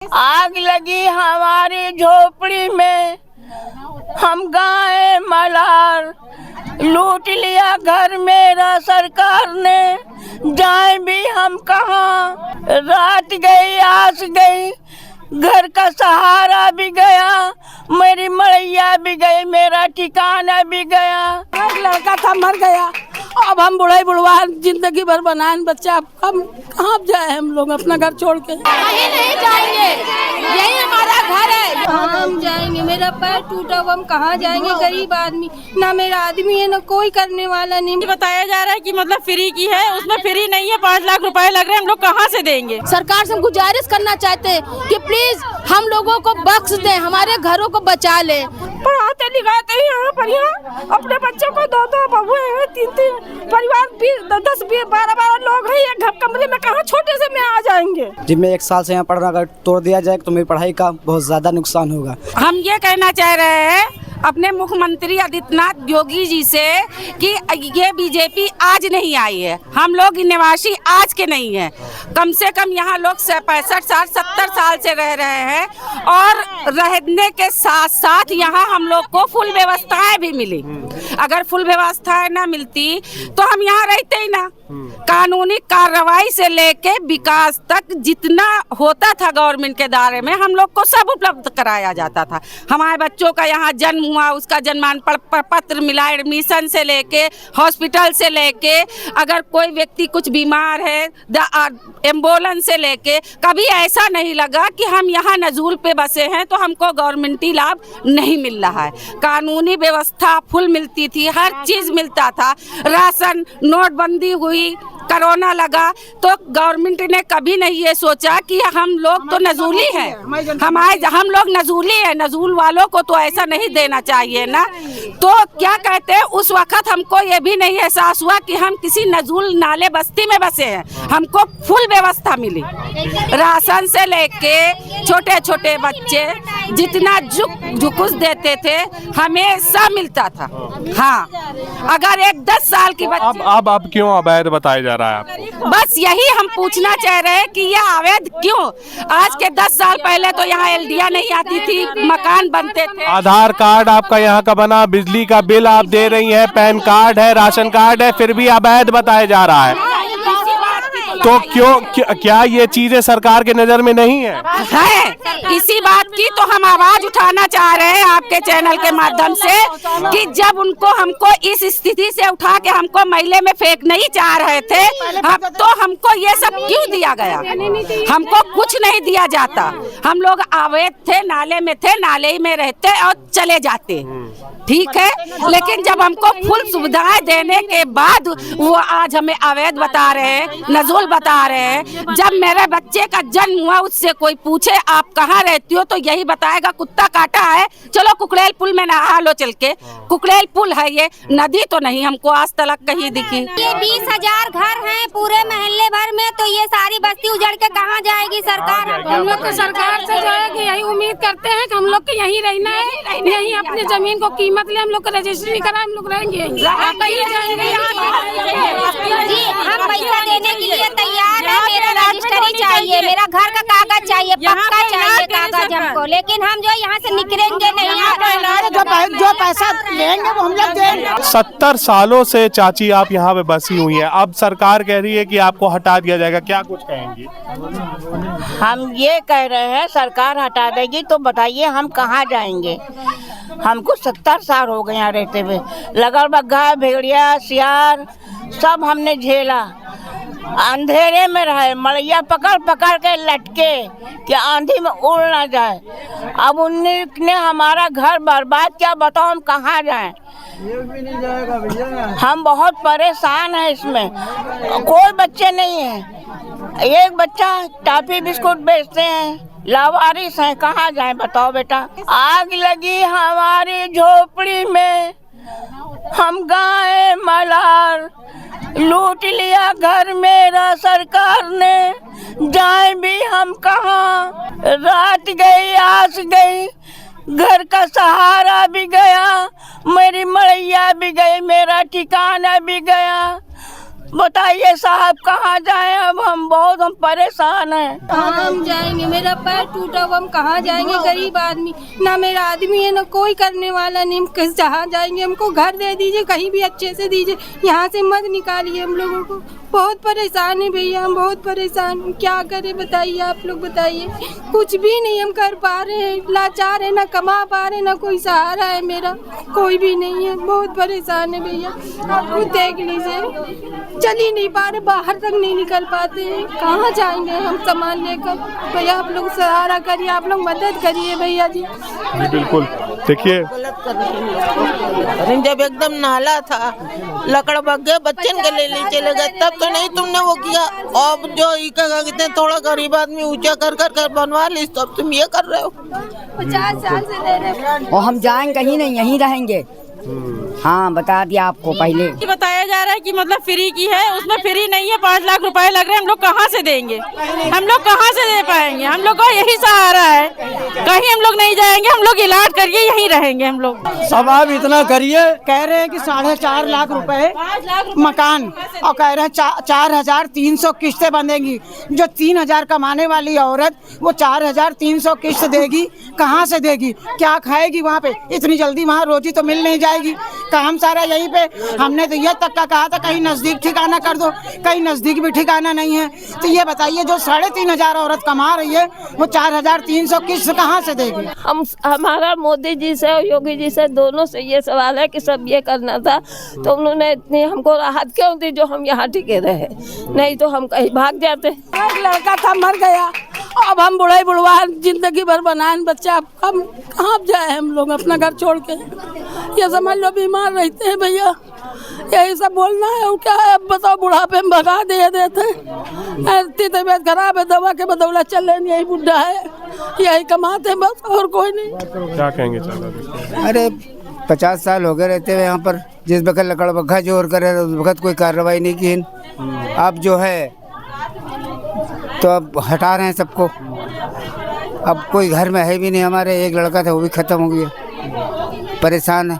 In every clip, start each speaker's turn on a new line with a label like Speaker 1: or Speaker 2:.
Speaker 1: आग लगी हमारी झोपड़ी में, हम गाए मलार, लूट लिया घर मेरा सरकार ने, जाए भी हम कहाँ। रात गई आस गई, घर का सहारा भी गया, मेरी मड़ैया भी गई, मेरा ठिकाना भी गया।
Speaker 2: एक लड़का था मर गया, अब हम बुढ़ाई बुढ़वा जिंदगी भर बनाए बच्चा, अब हम कहाँ जाए, हम लोग अपना घर छोड़ के
Speaker 3: कहीं नहीं जाएंगे, यही हमारा घर है। हम जाएंगे, मेरा पैर टूटा हुआ, हम कहाँ जाएंगे, गरीब आदमी, ना मेरा आदमी है ना कोई करने वाला नहीं।
Speaker 4: बताया जा रहा है कि मतलब फ्री की है, उसमें फ्री नहीं है, 5 लाख रुपए लग रहे हैं, हम लोग कहाँ से देंगे।
Speaker 3: सरकार से हम गुजारिश करना चाहते हैं कि प्लीज हम लोगों को बख्श दें, हमारे घरों को बचा ले।
Speaker 4: पढ़ाते लिखाते ही यहाँ पर अपने बच्चों को 2 बहू है, 3 परिवार 10-12 लोग हैं, ये घर कमरे में कहाँ छोटे से में आ जाएंगे।
Speaker 5: जी मैं 1 साल से यहाँ पढ़ रहा, अगर तोड़ दिया जाए तो मेरी पढ़ाई का बहुत ज्यादा नुकसान होगा।
Speaker 4: हम ये कहना चाह रहे हैं अपने मुख्यमंत्री आदित्यनाथ योगी जी से कि ये बीजेपी आज नहीं आई है, हम लोग निवासी आज के नहीं है, कम से कम यहाँ लोग 65-70 साल से रह रहे हैं और रहने के साथ साथ यहाँ हम लोग को फुल व्यवस्थाएं भी मिली। अगर फुल व्यवस्थाएं ना मिलती तो हम यहाँ रहते ही ना। कानूनी कार्रवाई से लेके विकास तक जितना होता था गवर्नमेंट के दायरे में, हम लोग को सब उपलब्ध कराया जाता था। हमारे बच्चों का यहाँ जन्म हुआ, उसका जन्मान पत्र मिला, एडमिशन से लेके हॉस्पिटल से लेके, अगर कोई व्यक्ति कुछ बीमार है एम्बुलेंस से लेके, कभी ऐसा नहीं लगा कि हम यहाँ नजूल पे बसे हैं तो हमको गवर्नमेंटी लाभ नहीं मिल रहा है। कानूनी व्यवस्था फुल मिलती थी, हर चीज मिलता था। राशन, नोटबंदी हुई, कोरोना लगा तो गवर्नमेंट ने कभी नहीं ये सोचा कि हम लोग तो नजूली हैं, हम लोग नजूली हैं, नजूल वालों को तो ऐसा नहीं देना चाहिए ना। तो क्या कहते हैं, उस वक्त हमको ये भी नहीं एहसास हुआ कि हम किसी नजूल नाले बस्ती में बसे हैं, हमको फुल व्यवस्था मिली। राशन से लेके छोटे छोटे बच्चे जितना झुकुस देते थे हमें सब मिलता था। हाँ, अगर एक 10 साल की बच्ची
Speaker 6: अब क्यों अवैध बताया जा रहा है आपको?
Speaker 4: बस यही हम पूछना चाह रहे हैं कि यह अवैध क्यों। आज के 10 साल पहले तो यहाँ एलडीआ नहीं आती थी, मकान बनते थे।
Speaker 6: आधार कार्ड आपका यहाँ का बना, बिजली का बिल आप दे रही हैं, पैन कार्ड है, राशन कार्ड है, फिर भी अवैध बताया जा रहा है। तो क्या ये चीजें सरकार के नजर में नहीं है?
Speaker 4: इसी बात की तो हम आवाज उठाना चाह रहे हैं आपके चैनल के माध्यम से कि जब हमको इस स्थिति से उठा के हमको मैले में फेंक नहीं चाह रहे थे, अब तो हमको ये सब क्यों दिया गया? हमको कुछ नहीं दिया जाता, हम लोग अवैध थे, नाले में थे, नाले में रहते और चले जाते, ठीक है। लेकिन जब हमको फुल सुविधाएं देने के बाद वो आज हमें अवैध बता रहे हैं, नजूल बता रहे हैं। जब मेरे बच्चे का जन्म हुआ उससे कोई पूछे आप कहाँ रहती हो तो यही बताएगा कुत्ता काटा है, चलो कुकड़ेल पुल में नहा लो चल के। कुकड़ेल पुल है, ये नदी तो नहीं हमको आज तक कहीं दिखी।
Speaker 3: ये 20,000 घर हैं पूरे मोहल्ले भर में, तो ये सारी बस्ती उजड़ के कहाँ जाएगी सरकार?
Speaker 2: हम लोग तो सरकार से जो है कि यही उम्मीद करते हैं कि हम लोग को यहीं रहना है, यहीं अपनी जमीन को कीमत ले, हम लोग को रजिस्ट्री करा, हम लोग रहेंगे।
Speaker 3: जी, हम पैसा देने के लिए तैयार है, मेरा रजिस्ट्री चाहिए, मेरा घर का कागज चाहिए, पक्का चाहिए कागज हमको, लेकिन हम जो यहाँ से निकलेंगे नहीं।
Speaker 2: जो पैसा लेंगे वो हम लोग देंगे।
Speaker 6: 70 सालों से चाची आप यहाँ पे बसी हुई हैं, अब सरकार कह रही है कि आपको हटा दिया जाएगा, क्या कुछ कहेंगी?
Speaker 1: हम ये कह रहे हैं सरकार हटा देगी तो बताइए हम कहाँ जाएंगे? हमको 70 साल हो गए यहाँ रहते हुए, लगल बग्घा, भेड़िया, सियार सब हमने झेला, अंधेरे में रहे, मड़ैया पकड़ पकड़ के लटके कि आंधी में उड़ ना जाए। अब उन्होंने हमारा घर बर्बाद किया, बताओ हम कहाँ जाएं? हम बहुत परेशान हैं, इसमें कोई बच्चे नहीं हैं, एक बच्चा टॉफी बिस्कुट बेचते हैं, लावारिस हैं, कहाँ जाएं बताओ बेटा? आग लगी हमारी झोपड़ी में, हम गाए मलार, लूट लिया घर मेरा सरकार ने, जाए भी हम कहाँ। रात गई आस गई, घर का सहारा भी गया, मेरी मड़ैया भी गई, मेरा ठिकाना भी गया। बताइए साहब कहाँ जाए, अब हम परेशान हैं।
Speaker 3: कहाँ हम जाएंगे, मेरा पैर टूटा हुआ, हम कहाँ जाएंगे गरीब आदमी, ना मेरा आदमी है ना कोई करने वाला नहीं, हम जहाँ जाएंगे हमको घर दे दीजिए, कहीं भी अच्छे से दीजिए, यहाँ से मत निकालिए हम लोगों को। बहुत परेशान है भैया, हम बहुत परेशान, क्या करें बताइए, आप लोग बताइए। कुछ भी नहीं हम कर पा रहे हैं, लाचार है, ना कमा पा रहे, ना कोई सहारा है, मेरा कोई भी नहीं है, बहुत परेशान है भैया। आप खुद देख लीजिए, चल ही नहीं पा रहे, बाहर तक नहीं निकल पाते हैं, कहाँ जाएंगे हम सामान लेकर। भैया आप लोग सहारा करिए, आप लोग मदद करिए भैया जी।
Speaker 6: बिल्कुल देखिए,
Speaker 7: जब एकदम नाला था, लकड़ बग गए, बच्चन के ले चले गए, तब तो नहीं तुमने वो किया। अब जो कहते थोड़ा गरीब आदमी ऊंचा कर बनवा ली, तब तुम ये कर रहे हो।
Speaker 3: 50 साल से दे रहे।
Speaker 8: और हम जाएंगे कहीं नहीं, यहीं रहेंगे। हाँ बता दिया आपको पहले।
Speaker 4: बताया जा रहा है कि मतलब फ्री की है, उसमें फ्री नहीं है, 5 लाख रुपए लग रहे हैं, हम लोग कहाँ से देंगे, हम लोग कहाँ से दे पाएंगे, हम लोग को यही सहारा है, कहीं हम लोग नहीं जाएंगे, हम लोग इलाज करिए यहीं रहेंगे हम लोग।
Speaker 9: अब आप इतना करिए, कह रहे हैं कि 4.5 लाख रुपए मकान, और कह रहे हैं 4,300 किस्तें बंधेंगी। जो 3,000 कमाने वाली औरत वो 4,300 किस्त देगी, कहाँ से देगी, क्या खाएगी वहाँ पे, इतनी जल्दी वहाँ रोजी तो मिल नहीं जाएगी। काम सारा यहीं पे, हमने तो ये तक का कहा था कहीं नजदीक ठिकाना कर दो, कहीं नजदीक भी ठिकाना नहीं है। तो ये बताइए जो 3,500 औरत कमा रही है वो 4,300 किस्त कहाँ से देगी।
Speaker 10: हमारा मोदी जी से और योगी जी से दोनों से ये सवाल है कि सब ये करना था तो उन्होंने इतनी हमको राहत क्यों दी जो हम यहाँ टिके रहे, नहीं तो हम कहीं भाग जाते।
Speaker 2: एक लड़का था मर गया, अब हम बुढ़ाई बुढ़वा जिंदगी भर बनाए बच्चा, अब कहाँ जाए हम लोग अपना घर छोड़ के। ये समझ लो बीमार रहते हैं भैया, यही सब बोलना है। और क्या है, अब बताओ बुढ़ापे में भगा दे देते हैं, इतनी तबीयत खराब है, दवा के बदौलत चल रहे, यही बुढ़ा है, यही कमाते हैं बस, और कोई नहीं।
Speaker 6: क्या कहेंगे चाचा?
Speaker 11: अरे 50 साल हो गए रहते हुए यहाँ पर, जिस वक्त लकड़ बग्घा जोर करे उस वक्त कोई कार्रवाई नहीं की। अब जो है तो अब हटा रहे हैं सबको, अब कोई घर में है भी नहीं, हमारे एक लड़का था वो भी खत्म हो गया, परेशान है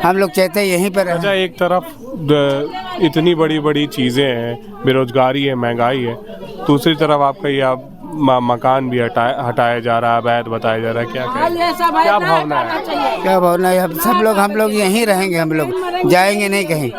Speaker 11: हम लोग, चाहते हैं यहीं पर।
Speaker 6: अच्छा, एक तरफ इतनी बड़ी बड़ी चीज़ें हैं, बेरोजगारी है, महंगाई है, दूसरी तरफ आपका ये मकान भी हटाया जा रहा है, अवैध बताया जा रहा है, क्या भावना है?
Speaker 11: क्या भावना है, हम लोग यहीं रहेंगे, हम लोग जाएंगे नहीं कहीं।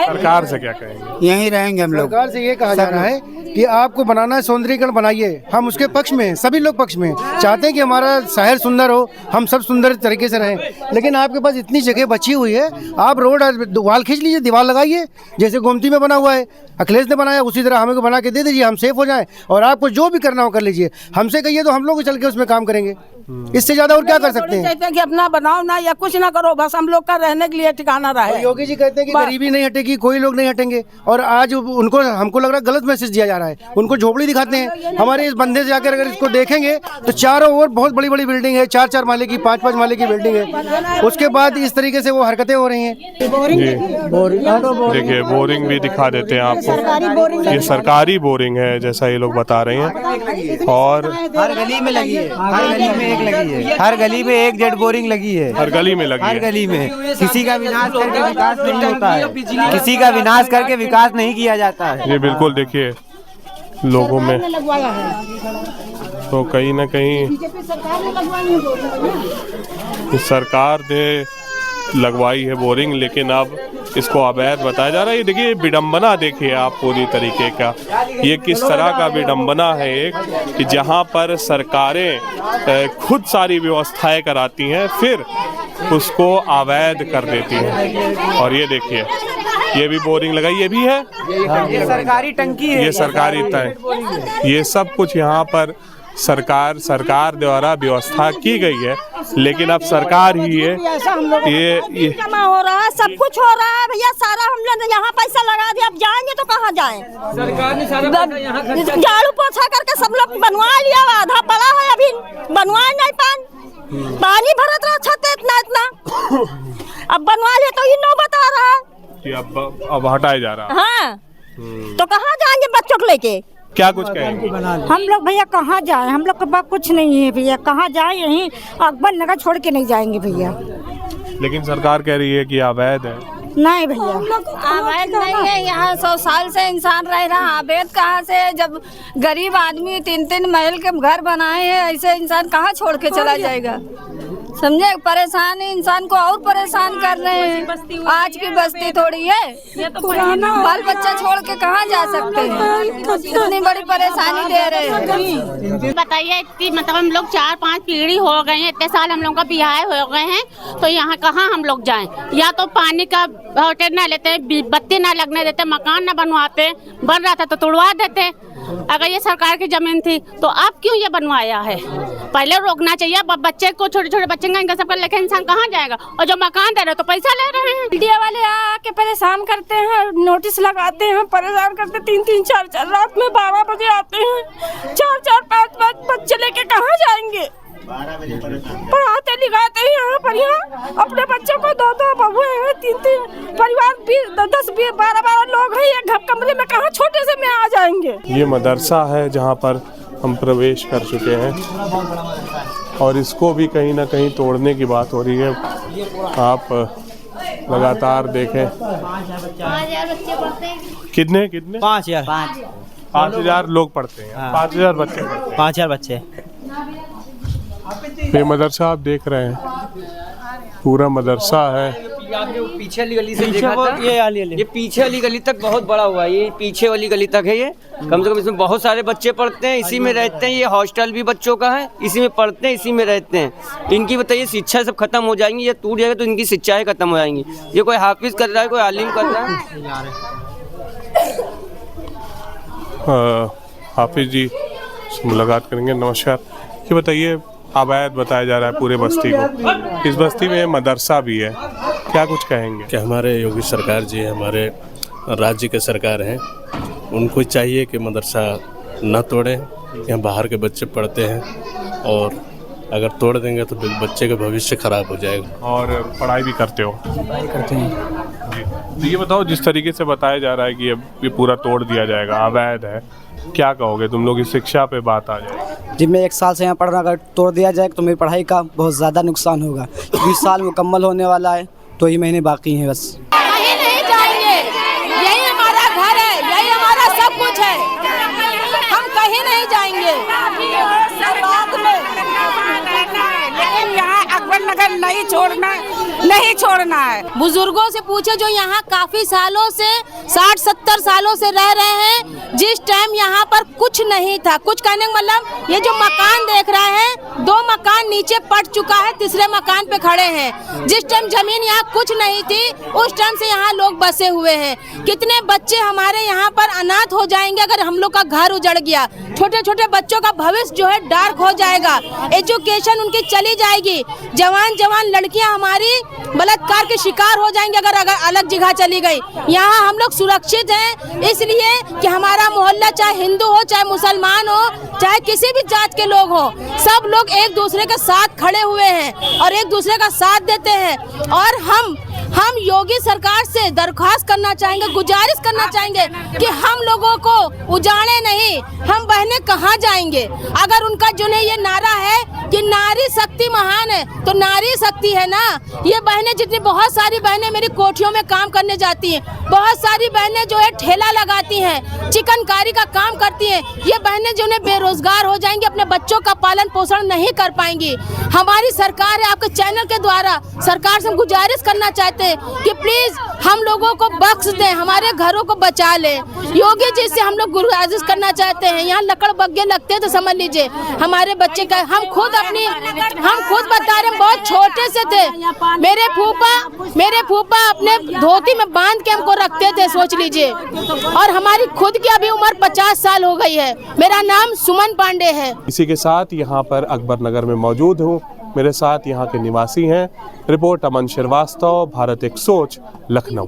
Speaker 6: सरकार से क्या कहेंगे?
Speaker 11: यहीं रहेंगे हम लोग।
Speaker 9: सरकार से ये कहा जा रहा है कि आपको बनाना है सौंदर्यीकरण बनाइए, हम उसके पक्ष में हैं, सभी लोग पक्ष में हैं, चाहते हैं कि हमारा शहर सुंदर हो, हम सब सुंदर तरीके से रहें। लेकिन आपके पास इतनी जगह बची हुई है, आप रोड वाल खींच लीजिए, दीवार लगाइए, जैसे गोमती में बना हुआ है, अखिलेश ने बनाया, उसी तरह हमें को बना के दे दीजिए, हम सेफ हो जाएं। और आपको जो भी करना हो कर लीजिए, हमसे कहिए तो हम लोग चल के उसमें काम करेंगे, इससे ज्यादा और क्या कर सकते हैं।
Speaker 2: कहते हैं कि अपना बनाओ ना या कुछ ना करो, बस हम लोग का रहने के लिए ठिकाना रहे।
Speaker 9: योगी जी कहते हैं कि गरीबी नहीं हटेगी, कोई लोग नहीं हटेंगे, और आज उनको हमको लग रहा है गलत मैसेज दिया जा रहा है, उनको झोपड़ी दिखाते हैं। हमारे इस बंदे से जाकर अगर इसको देखेंगे तो चारों ओर बहुत बड़ी बड़ी बिल्डिंग है, 4-4 माले की, 5-5 माले की बिल्डिंग है, उसके बाद इस तरीके से वो हरकतें हो रही हैं।
Speaker 6: देखिए बोरिंग भी दिखा देते हैं आपको, ये सरकारी बोरिंग है जैसा ये लोग बता रहे हैं, और
Speaker 11: हर गली में लगी है, हर गली में एक लगी है, हर गली में एक जेट बोरिंग लगी है,
Speaker 6: हर गली में लगी है,
Speaker 11: हर गली में। किसी का विनाश करके विकास नहीं होता है, किसी का विनाश करके विकास नहीं किया जाता है।
Speaker 6: ये बिल्कुल देखिए लोगों में तो कहीं ना कहीं सरकार ने लगवाई है बोरिंग, लेकिन अब इसको अवैध बताया जा रहा है। ये देखिए विडंबना देखिए आप पूरी तरीके का, ये किस तरह का विडंबना है एक कि जहां पर सरकारें खुद सारी व्यवस्थाएं कराती हैं फिर उसको अवैध कर देती हैं। और ये देखिए ये भी बोरिंग लगाई, ये भी है,
Speaker 11: ये सरकारी टंकी है,
Speaker 6: ये सरकारी टंकी, ये सब कुछ यहाँ पर सरकार द्वारा व्यवस्था की गई है, लेकिन अब सरकार ही है ये
Speaker 3: जमा हो रहा है, सब कुछ हो रहा है भैया, सारा हम लोग यहाँ पैसा लगा दिया, अब जाएंगे तो कहाँ जाएं? सरकार ने सारा झाड़ू पोछा करके सब लोग बनवा लिया, आधा पड़ा है अभी बनवा नहीं पानी भरत रहा छत इतना अब बनवा लिया तो ये नो बता रहा है
Speaker 6: कि अब हटाया जा रहा है।
Speaker 3: हाँ तो कहाँ जाएंगे बच्चों को लेके?
Speaker 6: क्या कुछ कहेंगे?
Speaker 8: हम लोग भैया कहाँ जाएं, हम लोग के पास कुछ नहीं है भैया, कहाँ जाएं, यहीं अकबर नगर छोड़ के नहीं जाएंगे भैया।
Speaker 6: लेकिन सरकार कह रही है कि अवैध है।
Speaker 2: नहीं भैया,
Speaker 3: अवैध नहीं है, यहाँ 100 साल से इंसान रह रहा। अवैध कहाँ से है? जब गरीब आदमी 3-3 महल के घर बनाए हैं, ऐसे इंसान कहाँ छोड़ के चला जाएगा? समझे, परेशान इंसान को और परेशान कर रहे हैं। आज की बस्ती थोड़ी है, ये तो बाल बच्चा छोड़ के कहाँ जा सकते हैं? इतनी बड़ी परेशानी दे रहे हैं।
Speaker 12: बताइए, इतनी मतलब हम लोग 4-5 पीढ़ी हो गए हैं, इतने साल हम लोग का बिहार हो गए हैं, तो यहाँ कहाँ हम लोग जाएं? या तो पानी का होटल ना लेते, बत्ती ना लगने देते, मकान ना बनवाते, बन रहा था तो तोड़वा देते। अगर ये सरकार की जमीन थी तो आप क्यों ये बनवाया है? पहले रोकना चाहिए। बच्चे को, छोटे छोटे बच्चे का इनका सबका लेके इंसान कहाँ जाएगा? और जो मकान दे रहे तो पैसा ले रहे हैं।
Speaker 3: मीडिया वाले आके परेशान करते हैं, नोटिस लगाते हैं, परेशान करते, 3-3, 4-4 रात में 12 बजे आते हैं। 4-4, 5-5 बच्चे लेके कहाँ जाएंगे? पढ़ाते लिखाते हैं यहाँ पर, यहाँ अपने बच्चों को 2-2 बहुए हैं, 3-3 परिवार, 10-10, 12-12 लोग हैं। ये कमरे में कहाँ छोटे से में आ जाएंगे?
Speaker 6: ये मदरसा है जहाँ पर हम प्रवेश कर चुके हैं और इसको भी कहीं ना कहीं तोड़ने की बात हो रही है। आप लगातार देखें।
Speaker 12: 5000 बच्चे पढ़ते हैं।
Speaker 6: कितने 5,000 लोग पढ़ते हैं। 5,000 बच्चे पढ़ते हैं।
Speaker 5: 5,000 बच्चे।
Speaker 6: ये मदरसा आप देख रहे हैं, पूरा मदरसा है।
Speaker 13: पीछे वाली गली से देखा था, ये पीछे वाली गली तक बहुत बड़ा हुआ है। ये पीछे वाली गली तक है, ये कम से कम इसमें बहुत सारे बच्चे पढ़ते हैं, इसी में रहते हैं। ये हॉस्टल भी बच्चों का है, इसी में पढ़ते हैं, इसी में रहते हैं। इनकी बताइए शिक्षा सब खत्म हो जाएंगी, ये टूट जाएगा तो इनकी शिक्षाएं खत्म हो जाएंगी। ये कोई हाफिज कर रहा है, कोई आलिम कर रहा है।
Speaker 6: हाफिज जी से मुलाकात करेंगे। नमस्कार, ये बताइए, अवैध बताया जा रहा है पूरे बस्ती को, इस बस्ती में मदरसा भी है, क्या कुछ कहेंगे?
Speaker 14: कि हमारे योगी सरकार जी हमारे राज्य के सरकार हैं, उनको चाहिए कि मदरसा न तोड़ें। यहाँ बाहर के बच्चे पढ़ते हैं और अगर तोड़ देंगे तो बच्चे का भविष्य खराब हो जाएगा।
Speaker 6: और पढ़ाई भी करते हो?
Speaker 5: पढ़ाई करते हैं
Speaker 6: जी। तो ये बताओ, जिस तरीके से बताया जा रहा है कि ये पूरा तोड़ दिया जाएगा, अवैध है, क्या कहोगे तुम लोग? इस शिक्षा पे बात आ जाए।
Speaker 5: जी, मैं 1 साल से यहाँ पढ़ रहा, अगर तोड़ दिया जाए तो मेरी पढ़ाई का बहुत ज़्यादा नुकसान होगा। 20 साल मुकम्मल होने वाला है, 2 ही महीने बाकी हैं बस।
Speaker 3: कहीं नहीं जाएंगे, यही हमारा घर है, यही हमारा सब कुछ है, हम कहीं नहीं जाएंगे।
Speaker 4: लेकिन यहाँ अकबर नगर नहीं छोड़ना है।
Speaker 3: बुजुर्गों से पूछे जो यहाँ काफी सालों से 60-70 सालों से रह रहे हैं, जिस टाइम यहाँ पर कुछ नहीं था, कुछ कहने का मतलब ये जो मकान देख रहे हैं, 2 मकान नीचे पट चुका है, तीसरे मकान पे खड़े हैं। जिस टाइम जमीन यहाँ कुछ नहीं थी, उस टाइम से यहाँ लोग बसे हुए हैं। कितने बच्चे हमारे यहाँ पर अनाथ हो जाएंगे अगर हम लोग का घर उजड़ गया। छोटे छोटे बच्चों का भविष्य जो है डार्क हो जाएगा, एजुकेशन उनकी चली जाएगी। जवान लड़कियां हमारी बलात्कार के शिकार हो जाएंगे अगर अलग जगह चली गई। यहाँ हम लोग सुरक्षित हैं इसलिए कि हमारा मोहल्ला चाहे हिंदू हो, चाहे मुसलमान हो, चाहे किसी भी जात के लोग हो, सब लोग एक दूसरे के साथ खड़े हुए हैं और एक दूसरे का साथ देते हैं। और हम योगी सरकार से दरख्वास्त करना चाहेंगे, गुजारिश करना चाहेंगे कि हम लोगों को उजाड़े नहीं, हम बहनें कहाँ जाएंगे? अगर उनका जो है ये नारा है कि नारी शक्ति महान है, तो नारी शक्ति है ना। ये बहनें जितनी, बहुत सारी बहनें मेरी कोठियों में काम करने जाती हैं, बहुत सारी बहनें जो है ठेला लगाती हैं, चिकनकारी का काम करती हैं। ये बहनें जो है बेरोजगार हो जाएंगी, अपने बच्चों का पालन पोषण नहीं कर पाएंगी। हमारी सरकार है, आपके चैनल के द्वारा सरकार से हम गुजारिश करना चाहते हैं कि प्लीज हम लोगों को बख्श दें, हमारे घरों को बचा ले। योगी जी से हम लोग गुजारिश करना चाहते हैं। यहाँ लकड़ बग्गे लगते तो समझ लीजिए हमारे बच्चे का, हम खुद बता रहे हैं, बहुत छोटे से थे। मेरे फूफा अपने धोती में बांध के हमको रखते थे, सोच लीजिए। और हमारी खुद की अभी उम्र 50 साल हो गई है। मेरा नाम सुमन पांडे है।
Speaker 6: इसी के साथ यहाँ पर अकबर नगर में मौजूद हूँ, मेरे साथ यहाँ के निवासी हैं। रिपोर्ट अमन श्रीवास्तव, भारत एक सोच, लखनऊ।